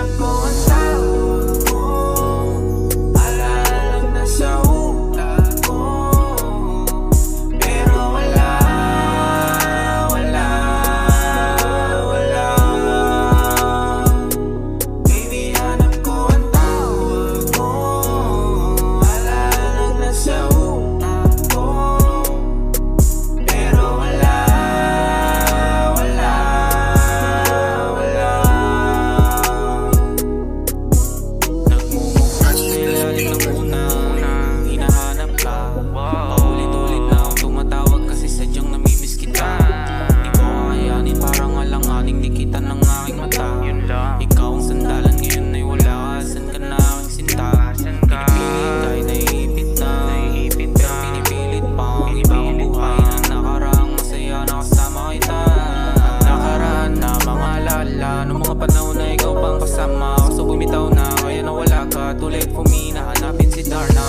hinahanap ko ang tawag mo. Alala lang nasa utak ko. Pero wala, wala, wala. Baby, hanap ko ang tawag mo. Alala lang nasa utak ko. Pero wala, wala, wala. Nagmumukha sa ilalim ng unang hinahanap ka. Paulit-ulit na akong tumatawag kasi sadyang namimiss kita. Di ko kakayanin, parang alanganing dikitan ng aking mata. Ikaw ang sandalan, ngayon ay wala. Asan ka na aking sinta? Pinipilit kahit naiipit na, pero pinipilit pa ang ibang buhay na nakaraang masaya na kasama kita. Nakaraan na mga alala nung mga panahon na ikaw pang kasama. Kaso bumitaw na, kaya nawala ka. Too late for me na hanapin si Darna.